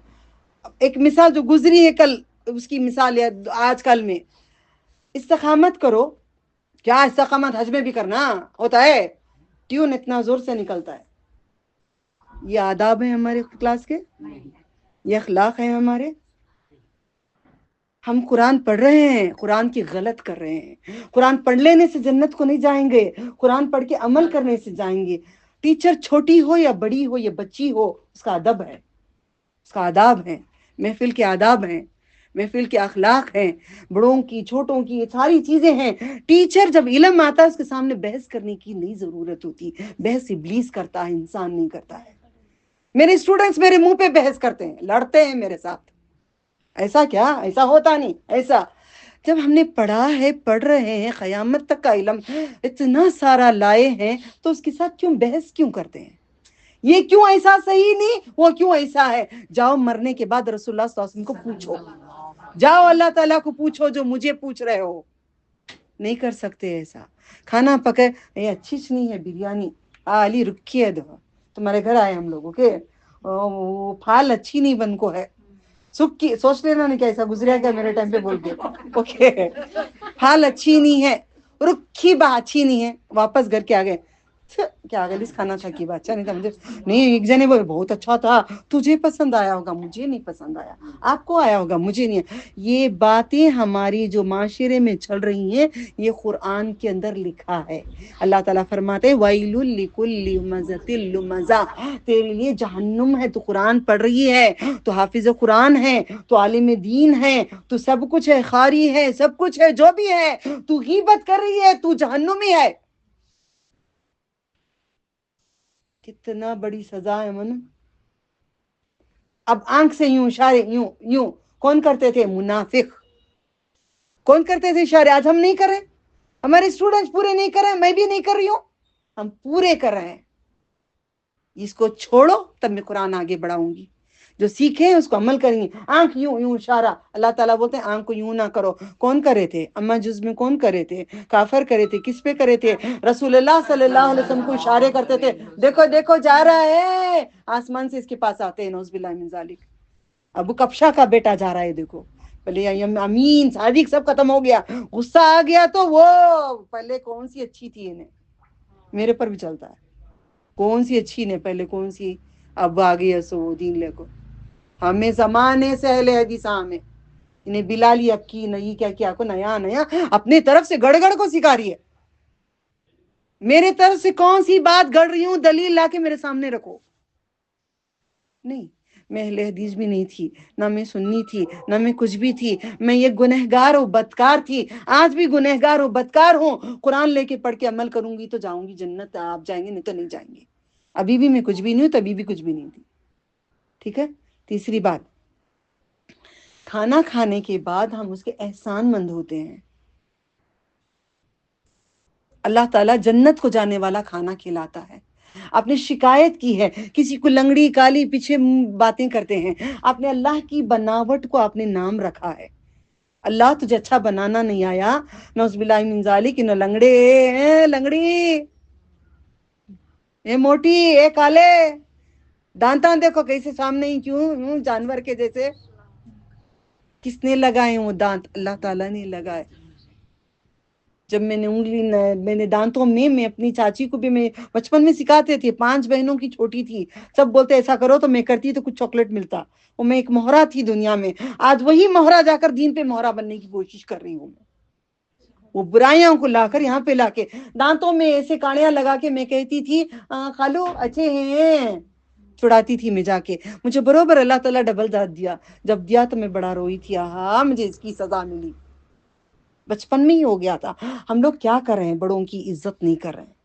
एक मिसाल जो गुजरी है कल, उसकी मिसाल है आज कल में, इस्तिकामत करो, क्या इस्तिकामत हज में भी करना होता है, ट्यून इतना जोर से निकलता है, ये आदाब है हमारे क्लास के, ये अखलाक है हमारे। हम कुरान पढ़ रहे हैं, कुरान की गलत कर रहे हैं। कुरान पढ़ लेने से जन्नत को नहीं जाएंगे, कुरान पढ़ के अमल करने से जाएंगे। टीचर छोटी हो या बड़ी हो या बच्ची हो, उसका अदब है, उसका आदाब है, महफिल के आदाब हैं, महफिल के अखलाक हैं, बड़ों की छोटों की, ये सारी चीजें हैं। टीचर जब इल्म आता है उसके सामने बहस करने की नहीं जरूरत होती, बहस इब्लीस करता है, इंसान नहीं करता है। मेरे स्टूडेंट्स मेरे मुंह पे बहस करते हैं, लड़ते हैं मेरे साथ, ऐसा क्या, ऐसा होता नहीं ऐसा। जब हमने पढ़ा है, पढ़ रहे हैं, क़यामत तक का इल्म इतना सारा लाए हैं, तो उसके साथ क्यों बहस क्यों करते हैं, ये क्यों ऐसा सही नहीं, वो क्यों ऐसा है। जाओ मरने के बाद रसूलुल्लाह सल्लल्लाहु अलैहि वसल्लम को पूछो, जाओ अल्लाह ताला को पूछो जो मुझे पूछ रहे हो। नहीं कर सकते ऐसा। खाना पके, ये अच्छी नहीं है बिरयानी, अली रुकी है, दो तुम्हारे घर आए हम लोगों के, वो फाल अच्छी नहीं बन को है, सुक्की, सोच लेना नहीं क्या ऐसा गुजरिया क्या मेरे टाइम पे बोल के, ओके, हाल अच्छी नहीं है, रुखी बा अच्छी नहीं है, वापस घर के आ गए, क्या गलीस खाना था कि बच्चा नहीं था मुझे नहीं। एक जने बोले बहुत अच्छा था, तुझे पसंद आया होगा, मुझे नहीं पसंद आया, आपको आया होगा, मुझे नहीं। ये बातें हमारी जो माशरे में चल रही हैं, ये कुरान के अंदर लिखा है। अल्लाह ताला फरमाते हैं वैलुल लिकुल्लि हुमज़तिल लुमज़ा, तेरे लिए जहन्नुम है। तू कुरान पढ़ रही है, तो हाफिज कुरान है, तो आलिम दीन है, तू सब कुछ है, खारी है, सब कुछ है, जो भी है, तू गीबत कर रही है, तू जहन्नुमी है। कितना बड़ी सजा है मन। अब आंख से यूं इशारे, यूं यूं कौन करते थे? मुनाफिक। कौन करते थे इशारे? आज हम नहीं कर रहे, हमारे स्टूडेंट्स पूरे नहीं कर रहे, मैं भी नहीं कर रही हूं, हम पूरे कर रहे हैं। इसको छोड़ो तब मैं कुरान आगे बढ़ाऊंगी। जो सीखे उसको अमल करेंगे। आंख यूं यूं इशारा, अल्लाह ताला बोलते हैं आंख को यूं ना करो। कौन करे थे? अम्मा जुज में कौन करे थे? काफर करे थे। किस पे करे थे? रसूलुल्लाह सल्लल्लाहु अलैहि वसल्लम को इशारे करते थे, देखो देखो जा रहा है, आसमान से इसके पास आते हैं, नौज़ुबिल्लाह मिन ज़ालिक, अबू कब्शा का बेटा जा रहा है, देखो। पहले अमीन सादिक सब खत्म हो गया, गुस्सा आ गया तो वो पहले कौन सी अच्छी थी, इन्हें मेरे पर भी चलता है, कौन सी अच्छी ने पहले कौन सी, अब आ गई सो दीन लेको। हमें जमाने से अहले हदीसा में इन्हें बिलाली अक्की नई क्या क्या को नया नया अपने तरफ से गड़गड़ को सिखा रही है। मेरे तरफ से कौन सी बात गढ़ रही हूं, दलील लाके मेरे सामने रखो। नहीं, मैं अहले हदीस भी नहीं थी, ना मैं सुन्नी थी, ना मैं कुछ भी थी। मैं ये गुनहगार और बदकार थी, आज भी गुनहगार और बदकार हूं। कुरान लेके पढ़ के अमल करूंगी तो जाऊंगी जन्नत, आप जाएंगे नहीं तो नहीं जाएंगे। अभी भी मैं कुछ भी नहीं हूं, तभी भी कुछ भी नहीं थी। ठीक है। तीसरी बात, खाना खाने के बाद हम उसके एहसानमंद होते हैं। अल्लाह ताला जन्नत को जाने वाला खाना खिलाता है। आपने शिकायत की है, किसी को लंगड़ी काली पीछे बातें करते हैं, आपने अल्लाह की बनावट को आपने नाम रखा है। अल्लाह तुझे अच्छा बनाना नहीं आया, नौज़ुबिल्लाह मिन ज़ालिक, न लंगड़े लंगड़ी, ए मोटी, ए काले, दांता देखो कैसे सामने ही, क्यों जानवर के जैसे। किसने लगाए वो दांत? अल्लाह ताला ने लगाए। जब मैंने मैंने दांतों में, मैं अपनी चाची को भी, मैं बचपन में सिखाते थे, 5 बहनों की छोटी थी, सब बोलते ऐसा करो तो मैं करती तो कुछ चॉकलेट मिलता। वो मैं एक मोहरा थी दुनिया में, आज वही मोहरा जाकर दीन पे मोहरा बनने की कोशिश कर रही हूँ। वो बुराइयों को लाकर यहाँ पे लाके दांतों में ऐसे काड़ियां लगा के मैं कहती थी खालू अच्छे हैं, छुड़ाती थी मैं जाके। मुझे बरोबर अल्लाह ताला डबल दाद दिया, जब दिया तो मैं बड़ा रोई थी, हाँ मुझे इसकी सजा मिली। बचपन में ही हो गया था। हम लोग क्या कर रहे हैं? बड़ों की इज्जत नहीं कर रहे हैं,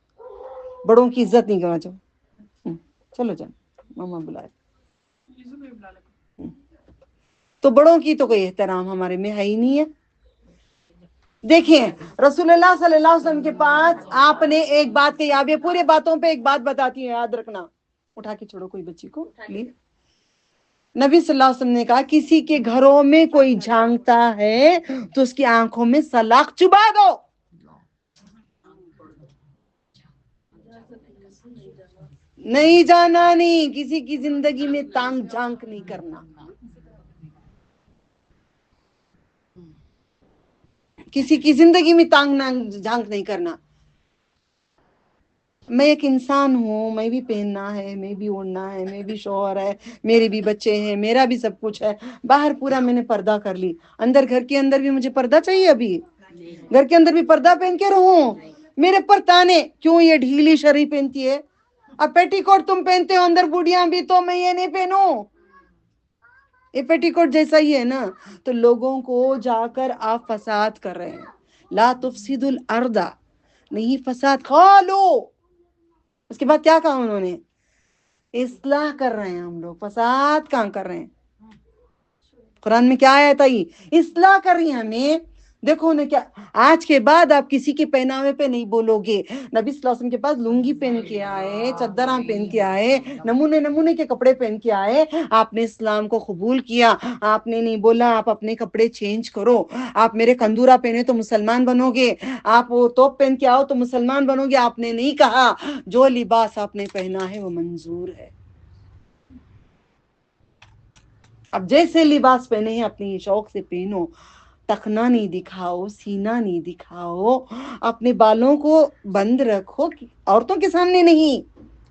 बड़ों की इज्जत नहीं करना। जाओ चलो जाओ, मामा बुलाए। तो बड़ों की तो कोई एहतराम हमारे में है ही नहीं है। देखिए रसूलुल्लाह सल्लल्लाहु अलैहि वसल्लम के पास आपने एक बात कही, आप ये पूरे बातों पे एक बात बताती है, याद रखना। उठा के छोड़ो कोई बच्ची को प्लीज। नबी सल्लल्लाहु अलैहि वसल्लम ने कहा किसी के घरों में कोई झांकता है तो उसकी आंखों में सलाख चुबा दो। नहीं जाना, नहीं, किसी की जिंदगी में तांग झांक नहीं करना, किसी की जिंदगी में तांग झांक नहीं करना। मैं एक इंसान हूँ, मैं भी पहनना है, मैं भी ओढ़ना है, मैं भी शौहर है, मेरे भी बच्चे हैं, मेरा भी सब कुछ है। बाहर पूरा मैंने पर्दा कर ली, अंदर घर के अंदर भी मुझे पर्दा चाहिए। अभी घर के अंदर भी पर्दा पहन के रहूं? मेरे पर ताने क्यों ये ढीली शरी पहनती है? अब पेटीकोट तुम पहनते हो अंदर बूढ़िया भी, तो मैं ये नहीं पहनूं? ये पेटीकोट जैसा ही है ना। तो लोगों को जाकर आप फसाद कर रहे हैं। ला तुफसिदुल अर्दा, नहीं फसाद खा लो। उसके बाद क्या कहा उन्होंने? इस्लाह कर रहे हैं हम लोग, फसाद कहाँ कर रहे हैं? कुरान में क्या आया था? इस्लाह कर रही है हमें। देखो उन्हें क्या, आज के बाद आप किसी के पहनावे पे नहीं बोलोगे। नबी सल्लल्लाहु अलैहि वसल्लम के पास लुंगी पहन के आए, चद्दरा पहन के आए, नमूने नमूने के कपड़े पहन के आए, आपने इस्लाम को कबूल किया। आपने नहीं बोला आप अपने कपड़े चेंज करो, आप मेरे कंदूरा पहने तो मुसलमान बनोगे, आप वो तोप पहन के आओ तो मुसलमान बनोगे। आपने नहीं कहा जो लिबास आपने पहना है वो मंजूर है। अब जैसे लिबास पहने हैं अपनी शौक से पहनो। टखना नहीं दिखाओ, सीना नहीं दिखाओ, अपने बालों को बंद रखो, औरतों के सामने नहीं,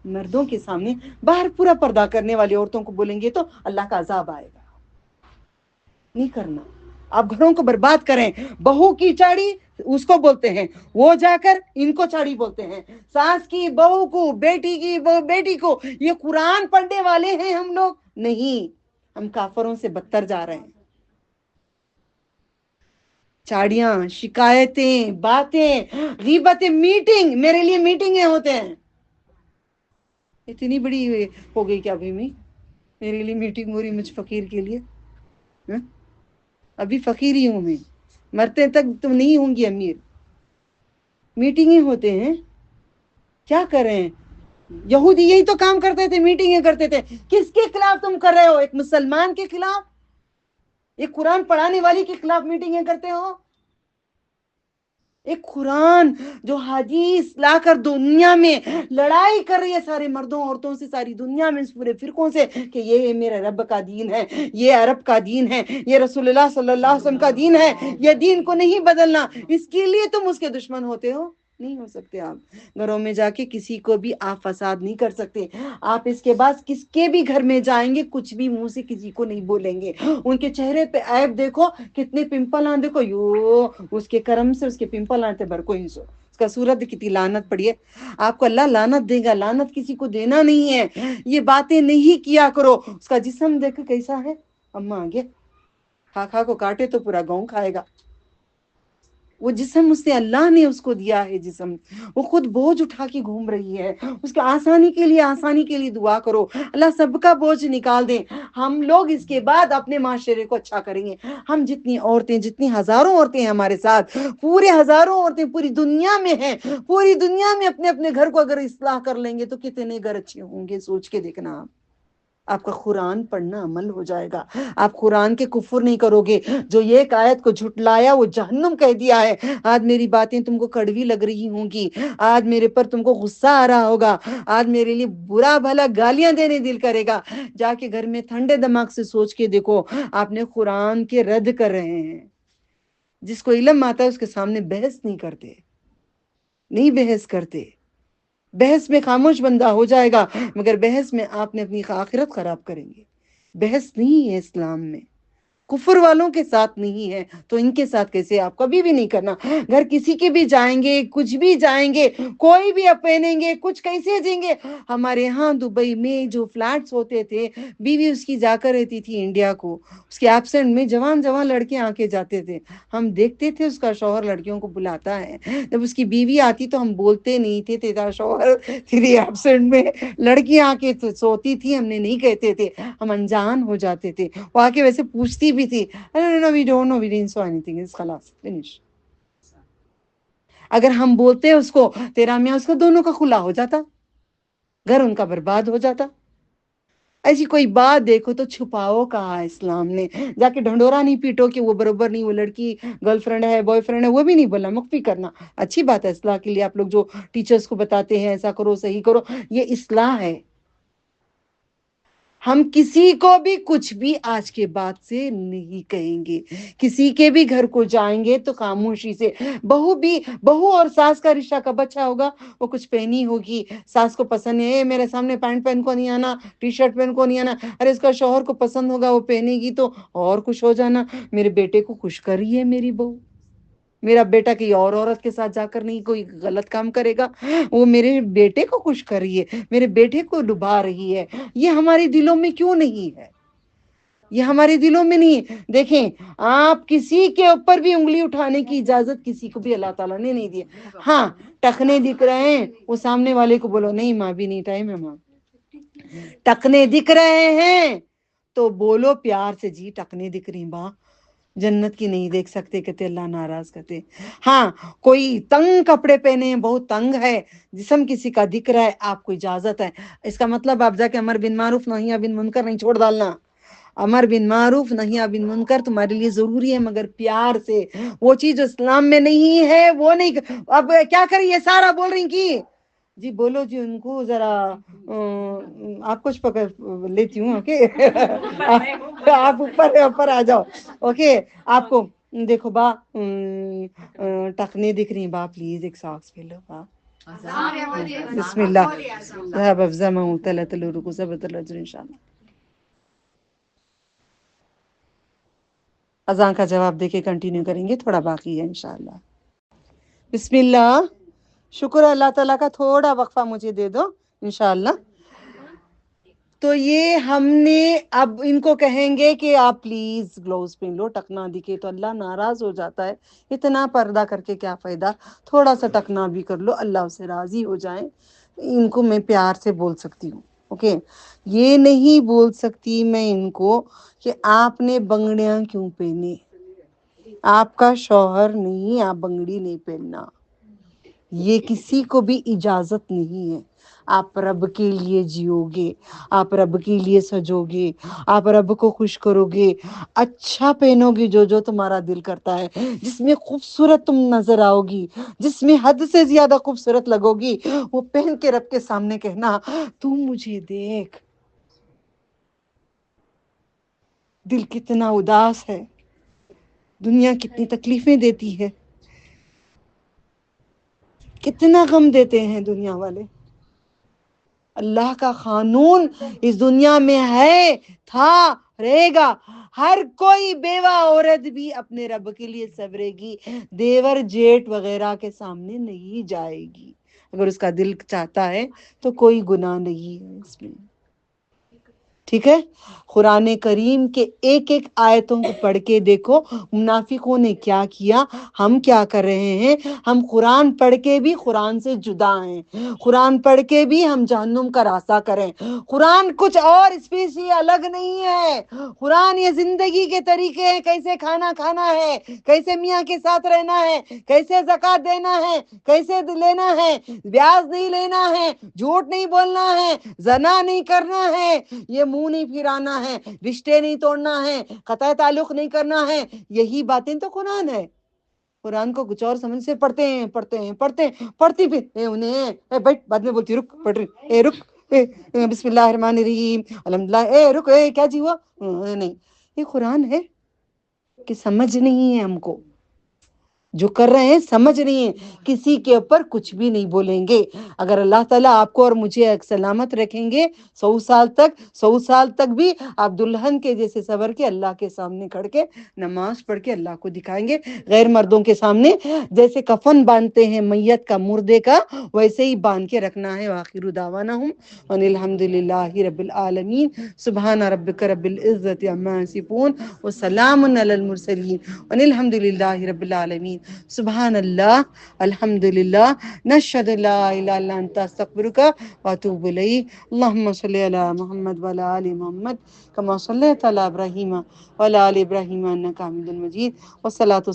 मर्दों के सामने। बाहर पूरा पर्दा करने वाली औरतों को बोलेंगे तो अल्लाह का अजाब आएगा। नहीं करना। आप घरों को बर्बाद करें। बहू की चाड़ी उसको बोलते हैं, वो जाकर इनको चाड़ी बोलते हैं। सास की बहू को, बेटी की बेटी को, ये कुरान पढ़ने वाले हैं हम लोग? नहीं, हम काफरों से बदतर जा रहे हैं। चाड़ियां, शिकायतें, बातें, गीबतें, मीटिंग, मेरे लिए मीटिंगें होते हैं। इतनी बड़ी हो गई क्या भीमी, मेरे लिए मीटिंग हो रही मुझ फकीर के लिए? है? अभी फकीर ही हूं मैं, मरते तक तुम नहीं होंगी अमीर। मीटिंगें होते हैं, क्या करें? यहूदी यही तो काम करते थे, मीटिंगें करते थे। किसके खिलाफ तुम कर रहे हो? एक मुसलमान के खिलाफ, एक कुरान पढ़ाने वाली के खिलाफ मीटिंगें करते हो। एक कुरान जो हदीस लाकर दुनिया में लड़ाई कर रही है सारे मर्दों औरतों से, सारी दुनिया में, इस पूरे फिरकों से, कि ये मेरे रब का दीन है, ये अरब का दीन है, ये रसूलुल्लाह सल्लल्लाहु अलैहि वसल्लम का दीन है, ये दीन को नहीं बदलना। इसके लिए तुम उसके दुश्मन होते हो? नहीं हो सकते। आप घरों में जाके किसी को भी आप फसाद नहीं कर सकते। आप इसके बाद किसके भी घर में जाएंगे, कुछ भी मुंह से किसी को नहीं बोलेंगे। उनके चेहरे पे ऐब देखो, कितने पिंपल आए, देखो यो उसके कर्म से उसके पिंपल आते भर को इंसो, उसका सूरत कितनी लानत पड़ी है। आपको अल्लाह लानत देगा, लानत किसी को देना नहीं है। ये बातें नहीं किया करो। उसका जिस्म देखो कैसा है, अम्मा आगे खा खा को काटे तो पूरा गांव खाएगा। वो जिस्म उससे अल्लाह ने उसको दिया है जिस्म, वो खुद बोझ उठा के घूम रही है। उसके आसानी के लिए दुआ करो, अल्लाह सबका बोझ निकाल दे। हम लोग इसके बाद अपने माशरे को अच्छा करेंगे। हम जितनी औरतें, जितनी हजारों औरतें हैं हमारे साथ, पूरे हजारों औरतें पूरी दुनिया में हैं, पूरी दुनिया में अपने अपने घर को अगर इस्लाह कर लेंगे तो कितने घर अच्छे होंगे। सोच के देखना, आप आपका कुरान पढ़ना अमल हो जाएगा। आप कुरान के कुफर नहीं करोगे। जो ये एक आयत को झुटलाया वो जहन्नुम कह दिया है। आज मेरी बातें तुमको कड़वी लग रही होंगी, आज मेरे पर तुमको गुस्सा आ रहा होगा, आज मेरे लिए बुरा भला गालियां देने दिल करेगा। जाके घर में ठंडे दिमाग से सोच के देखो, आपने कुरान के रद्द कर रहे हैं। जिसको इल्म आता है उसके सामने बहस नहीं करते, नहीं बहस करते। बहस में खामोश बंदा हो जाएगा, मगर बहस में आपने अपनी आखिरत खराब करेंगे। बहस नहीं है इस्लाम में, कुफर वालों के साथ नहीं है, तो इनके साथ कैसे? आप कभी भी नहीं करना। घर किसी के भी जाएंगे, कुछ भी जाएंगे, कोई भी आप पहनेंगे, कुछ कैसे देंगे। हमारे यहाँ दुबई में जो फ्लैट्स होते थे, बीवी उसकी जाकर रहती थी इंडिया को, उसके एब्सेंट में जवान जवान लड़के आके जाते थे। हम देखते थे उसका शौहर लड़कियों को बुलाता है, जब उसकी बीवी आती तो हम बोलते नहीं थे तेरा शौहर तेरी एब्सेंट में लड़की आके सोती थी, हमने नहीं कहते थे, हम अनजान हो जाते थे। वो आके वैसे पूछती भी थी, no, we don't know, we didn't saw anything, it's खलास फिनिश। अगर हम बोलते उसको तेरा मियाँ, उसको दोनों का खुला हो जाता, घर उनका बर्बाद हो जाता। ऐसी कोई बात देखो तो छुपाओ कहा इस्लाम ने। जाके ढंडोरा नहीं पीटो कि वो बरोबर नहीं, वो लड़की गर्लफ्रेंड है, बॉयफ्रेंड है, वो भी नहीं बोला। मख्फी करना अच्छी बात है इस्लाह के लिए। आप लोग जो टीचर्स को बताते हैं ऐसा करो, सही करो, ये इस्लाह है। हम किसी को भी कुछ भी आज के बाद से नहीं कहेंगे। किसी के भी घर को जाएंगे तो खामोशी से। बहू और सास का रिश्ता कब अच्छा होगा? वो कुछ पहनी होगी, सास को पसंद है, मेरे सामने पैंट पहन को नहीं आना, टी शर्ट पहन को नहीं आना। अरे इसका शौहर को पसंद होगा, वो पहनेगी तो और खुश हो जाना, मेरे बेटे को खुश कर रही है मेरी बहू। मेरा बेटा किसी और औरत के साथ जाकर नहीं कोई गलत काम करेगा, वो मेरे बेटे को खुश कर रही है, मेरे बेटे को डुबा रही है। ये हमारे दिलों में क्यों नहीं है? ये हमारे दिलों में नहीं है। देखें, आप किसी के ऊपर भी उंगली उठाने की इजाजत किसी को भी अल्लाह ताला ने नहीं दी। हाँ, टखने दिख रहे हैं, वो सामने वाले को बोलो नहीं माँ भी नहीं, टाइम है माँ। टखने दिख रहे हैं तो बोलो प्यार से, जी टखने दिख रही माँ, जन्नत की नहीं देख सकते, कहते अल्लाह नाराज करते। हाँ, कोई तंग कपड़े पहने हैं, बहुत तंग है, जिस्म किसी का दिख रहा है, आपको इजाजत है। इसका मतलब आप जाके अमर बिन मारूफ नहिया बिन मुनकर नहीं छोड़ डालना। अमर बिन मारूफ नहिया बिन मुनकर तुम्हारे लिए जरूरी है, मगर प्यार से। वो चीज इस्लाम में नहीं है, वो नहीं। अब क्या करें, ये सारा बोल रही की जी, बोलो जी उनको जरा, आप कुछ पकड़ लेती हूँ, ओके। आप ऊपर ऊपर आ जाओ, ओके। आपको دیکھو با ٹکنے دکھ رہی ہیں با، پلیز ایک ساکس پہ لو با. بسم اللہ. ذهب الزمن وتلت الورق وثبت الاجر انشاءاللہ. اذان کا جواب دے کے کنٹینیو کریں گے، تھوڑا باقی ہے انشاءاللہ. بسم اللہ. شکر اللہ تعالیٰ کا، تھوڑا وقفہ مجھے دے دو انشاءاللہ. تو یہ ہم نے اب ان کو کہیں گے کہ آپ پلیز گلوز پہن لو، ٹکنا دکھے تو اللہ ناراض ہو جاتا ہے. اتنا پردہ کر کے کیا فائدہ، تھوڑا سا ٹکنا بھی کر لو، اللہ سے راضی ہو جائیں. ان کو میں پیار سے بول سکتی ہوں، اوکے. یہ نہیں بول سکتی میں ان کو کہ آپ نے بنگڑیاں کیوں پہنے، آپ کا شوہر نہیں، آپ بنگڑی نہیں پہننا، یہ کسی کو بھی اجازت نہیں ہے. آپ رب کے لیے جیو گے، آپ رب کے لیے سجو گے، آپ رب کو خوش کرو گے، اچھا پہنو گی جو تمہارا دل کرتا ہے، جس میں خوبصورت تم نظر آؤ گی، جس میں حد سے زیادہ خوبصورت لگو گی، وہ پہن کے رب کے سامنے کہنا تو مجھے دیکھ. دل کتنا اداس ہے، دنیا کتنی تکلیفیں دیتی ہے، کتنا غم دیتے ہیں دنیا والے. اللہ کا قانون اس دنیا میں ہے، تھا، رہے گا. ہر کوئی بیوہ عورت بھی اپنے رب کے لیے صبرے گی، دیور جیٹ وغیرہ کے سامنے نہیں جائے گی. اگر اس کا دل چاہتا ہے تو کوئی گناہ نہیں ہے اس میں، ٹھیک ہے. قرآن کریم کے ایک ایک آیتوں کو پڑھ کے دیکھو منافقوں نے کیا کیا، ہم کیا کر رہے ہیں. ہم قرآن پڑھ کے بھی قرآن سے جدا ہیں، قرآن پڑھ کے بھی ہم جہنم کا راستہ کریں. قرآن کچھ اور اسپیشلی الگ نہیں ہے. قرآن یہ زندگی کے طریقے ہیں، کیسے کھانا کھانا ہے، کیسے میاں کے ساتھ رہنا ہے، کیسے زکوٰۃ دینا ہے، کیسے لینا ہے، بیاج نہیں لینا ہے، جھوٹ نہیں بولنا ہے، زنا نہیں کرنا ہے، یہ منہ نہیں پھرانا ہے، رشتے نہیں توڑنا ہے، قطع تعلق نہیں کرنا ہے. یہی باتیں تو قرآن ہے. قرآن کو کچھ اور سمجھ سے پڑھتی پھر انہیں بیٹھ، بعد میں بولتی رک پڑھ رہی، رک، بسم اللہ الرحمن الرحیم الحمدللہ، رک، کیا جی ہوا، نہیں. یہ قرآن ہے کہ سمجھ نہیں ہے ہم کو، جو کر رہے ہیں سمجھ نہیں ہے. کسی کے اوپر کچھ بھی نہیں بولیں گے. اگر اللہ تعالیٰ آپ کو اور مجھے سلامت رکھیں گے 100 سال تک بھی آپ دلہن کے جیسے صبر کے اللہ کے سامنے کھڑ کے نماز پڑھ کے اللہ کو دکھائیں گے. غیر مردوں کے سامنے جیسے کفن باندھتے ہیں میت کا، مردے کا، ویسے ہی باندھ کے رکھنا ہے. وآخر دعوانہم ان الحمد للہ رب العالمین. سبحان ربک رب العزت عما یصفون وسلام علی المرسلین ان الحمد للہ رب العالمین. سبحان اللہ، الحمد للہ، نشہد لا الہ الا انت استغفرک واتوب الیک. اللہم صلی علی محمد وعلی آل محمد کما صلیت علی ابراہیم وعلی آل ابراہیم انک حمید مجید. والصلاة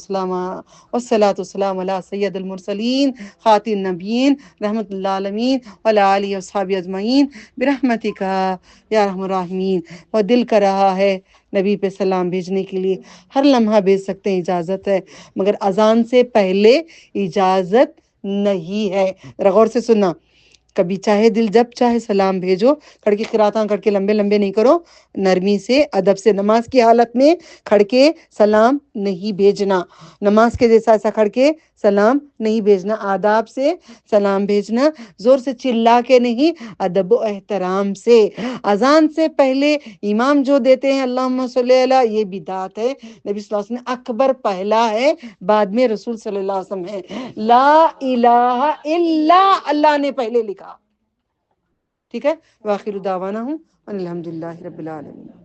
والسلام علی سید المرسلین خاتم النبیین رحمت اللہ العالمین وعلی آلہ وصحبہ اجمعین برحمتک یا ارحم الراحمین. اور دل کر رہا ہے نبی پہ سلام بھیجنے کے لیے، ہر لمحہ بھیج سکتے ہیں، اجازت ہے، مگر اذان سے پہلے اجازت نہیں ہے. غور سے سننا، کبھی چاہے دل جب چاہے سلام بھیجو، کھڑ کے قراتاں کر کے لمبے لمبے نہیں کرو، نرمی سے ادب سے. نماز کی حالت میں کھڑ کے سلام نہیں بھیجنا، نماز کے جیسا ایسا کھڑ کے سلام نہیں بھیجنا، آداب سے سلام بھیجنا، زور سے چلا کے نہیں، ادب و احترام سے. اذان سے پہلے امام جو دیتے ہیں اللہم صلی علی، یہ بدعت ہے. نبی صلی اللہ علیہ وسلم نے اکبر پہلا ہے، بعد میں رسول صلی اللہ علیہ وسلم ہے. لا الہ الا اللہ نے پہلے لکھا، ٹھیک ہے. وآخر دعوانا ہوں الحمد للہ رب العالمین.